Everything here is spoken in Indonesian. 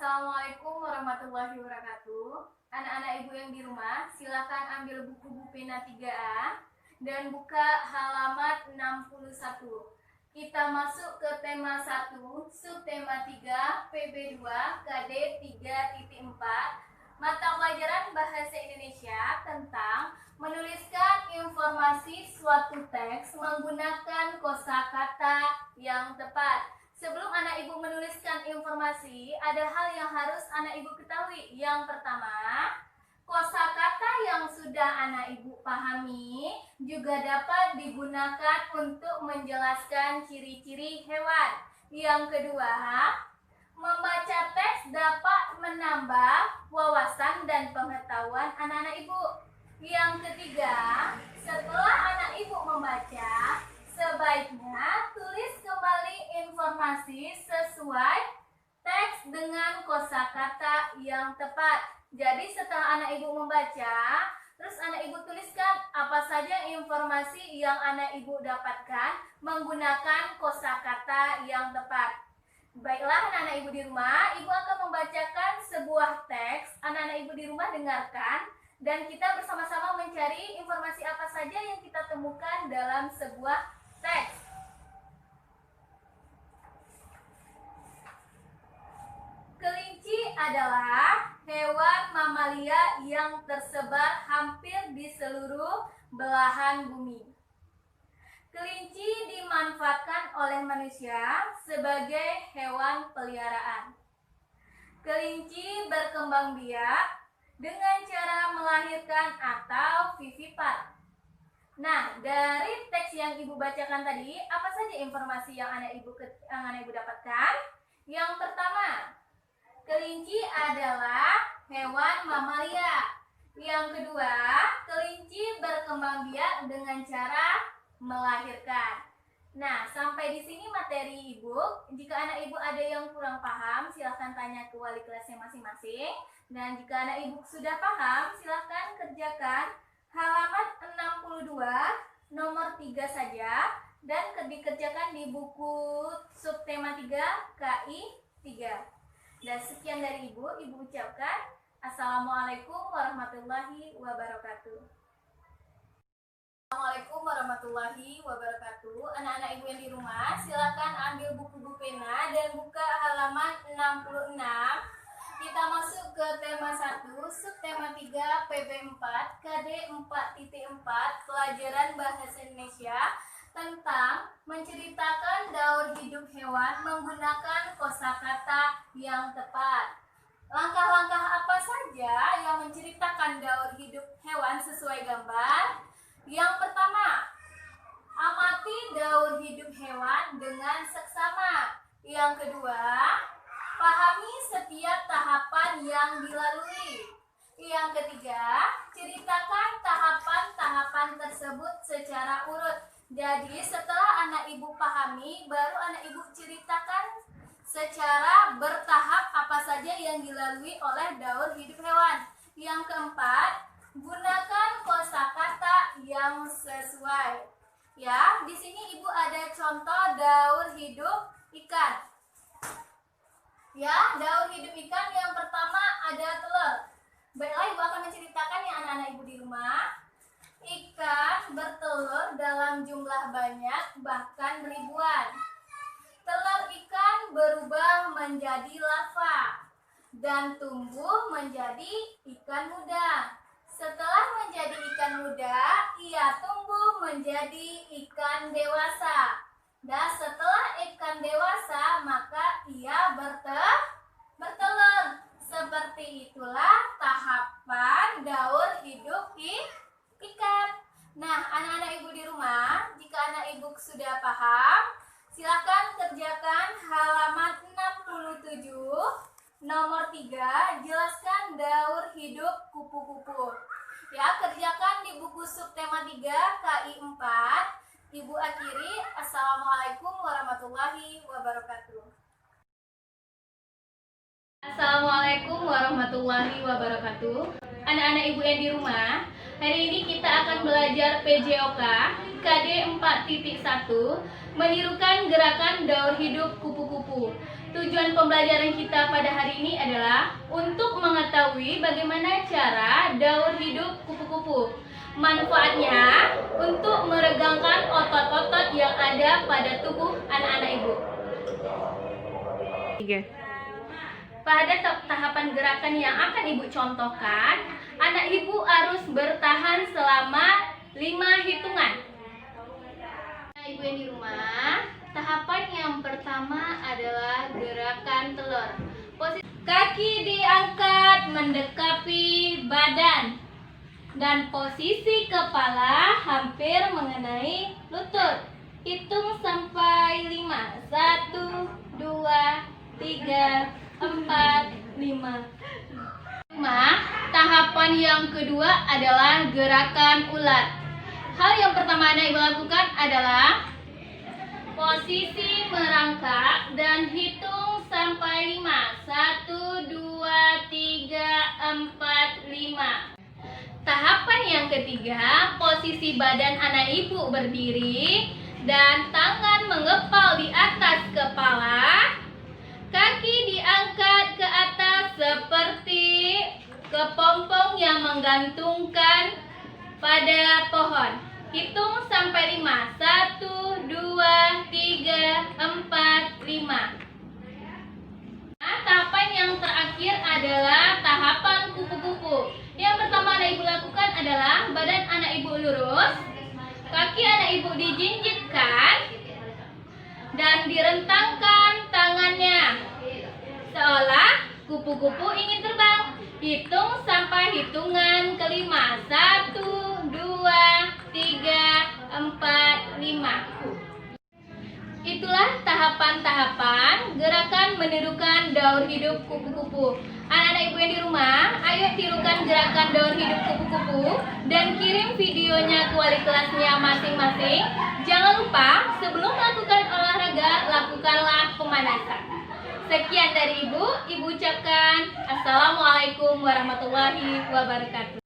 Assalamualaikum warahmatullahi wabarakatuh. Anak-anak ibu yang di rumah, silakan ambil buku Bu Pena 3A dan buka halaman 61. Kita masuk ke tema 1, subtema 3, PB2, KD 3.4, mata pelajaran Bahasa Indonesia tentang menuliskan informasi suatu teks menggunakan kosakata yang tepat. Sebelum anak ibu menuliskan informasi, ada hal yang harus anak ibu ketahui. Yang pertama, kosakata yang sudah anak ibu pahami juga dapat digunakan untuk menjelaskan ciri-ciri hewan. Yang kedua, membaca teks dapat menambah wawasan dan pengetahuan anak-anak ibu. Yang ketiga, setelah anak ibu membaca, sebaiknya tulis kembali informasi sesuai teks dengan kosakata yang tepat. Jadi setelah anak ibu membaca, terus anak ibu tuliskan apa saja informasi yang anak ibu dapatkan menggunakan kosakata yang tepat. Baiklah anak-anak ibu di rumah, ibu akan membacakan sebuah teks. Anak-anak ibu di rumah dengarkan dan kita bersama-sama mencari informasi apa saja yang kita temukan dalam sebuah teks. Kelinci adalah hewan mamalia yang tersebar hampir di seluruh belahan bumi. Kelinci dimanfaatkan oleh manusia sebagai hewan peliharaan. Kelinci berkembang biak dengan cara melahirkan atau vivipar. Nah, dari teks yang ibu bacakan tadi, apa saja informasi yang anak ibu dapatkan? Yang pertama, kelinci adalah hewan mamalia. Yang kedua, kelinci berkembang biak dengan cara melahirkan. Nah, sampai di sini materi ibu. Jika anak ibu ada yang kurang paham, silahkan tanya ke wali kelasnya masing-masing. Dan jika anak ibu sudah paham, silahkan kerjakan halaman 62 nomor 3 saja dan dikerjakan di buku subtema 3 KI 3. Dan sekian dari ibu ucapkan Assalamualaikum warahmatullahi wabarakatuh. Assalamualaikum warahmatullahi wabarakatuh. Anak-anak ibu yang di rumah, silakan ambil buku Bu Pena dan buka halaman 66. Kita masuk ke tema 1, subtema 3, PB4, KD 4.4, pelajaran Bahasa Indonesia tentang menceritakan daur hidup hewan menggunakan kosakata yang tepat. Langkah-langkah apa saja yang menceritakan daur hidup hewan sesuai gambar? Yang pertama, amati daur hidup hewan dengan seksama. Yang kedua, pahami setiap tahapan yang dilalui. Yang ketiga, ceritakan tahapan-tahapan tersebut secara urut. Jadi setelah anak ibu pahami, baru anak ibu ceritakan secara bertahap apa saja yang dilalui oleh daur hidup hewan. Yang keempat, gunakan kosakata yang sesuai. Ya, di sini ibu ada contoh daur hidup ikan. Ya, daur hidup ikan yang pertama ada telur. Baiklah, ibu akan menceritakan ya anak-anak ibu di rumah. Ikan bertelur dalam jumlah banyak, bahkan ribuan. Telur ikan berubah menjadi larva dan tumbuh menjadi ikan muda. Setelah menjadi ikan muda, ia tumbuh menjadi ikan dewasa. Dan setelah ikan dewasa, maka ia bertelur. Seperti itulah tahapan daur hidup ikan. Nah, anak-anak ibu di rumah, jika anak ibu sudah paham, silakan kerjakan halaman 67 nomor 3, jelaskan daur hidup kupu-kupu. Ya, kerjakan di buku subtema 3 KI 4. Ibu akhiri, Assalamualaikum warahmatullahi wabarakatuh. Assalamualaikum warahmatullahi wabarakatuh. Anak-anak ibu yang di rumah, hari ini kita akan belajar PJOK KD 4.1, menirukan gerakan daur hidup kupu-kupu. Tujuan pembelajaran kita pada hari ini adalah untuk mengetahui bagaimana cara daur hidup kupu-kupu. Manfaatnya untuk meregangkan otot-otot yang ada pada tubuh anak-anak ibu. Pada tahapan gerakan yang akan ibu contohkan, anak ibu harus bertahan selama 5 hitungan. Ibu yang di rumah, tahapan yang pertama adalah gerakan telur. Kaki diangkat mendekati badan dan posisi kepala hampir mengenai lutut. Hitung sampai 5. 1, 2, 3, 4, 5. Tahapan yang kedua adalah gerakan ular. Hal yang pertama anak ibu lakukan adalah posisi merangkak dan hitung sampai 5. 1, 2, 3, 4, 5. Tahapan yang ketiga, posisi badan anak ibu berdiri dan tangan mengepal di atas kepala. Kaki diangkat ke atas seperti kepompong yang menggantungkan pada pohon. Hitung sampai 5. 1, 2, 3, 4, 5. Tahapan yang terakhir adalah tahapan kupu-kupu. Yang pertama anak ibu lakukan adalah badan anak ibu lurus, kaki anak ibu dijinjitkan dan direntangkan tangannya seolah kupu-kupu ingin terbang. Hitung sampai hitungan kelima. 1, 2, 3, 4, 5. Itulah tahapan-tahapan gerakan menirukan daur hidup kupu-kupu. Anak-anak ibu yang di rumah, ayo tirukan gerakan daur hidup kupu-kupu dan kirim videonya ke wali kelasnya masing-masing. Jangan lupa, sebelum melakukan olahraga, lakukanlah pemanasan. Sekian dari ibu ucapkan Assalamualaikum warahmatullahi wabarakatuh.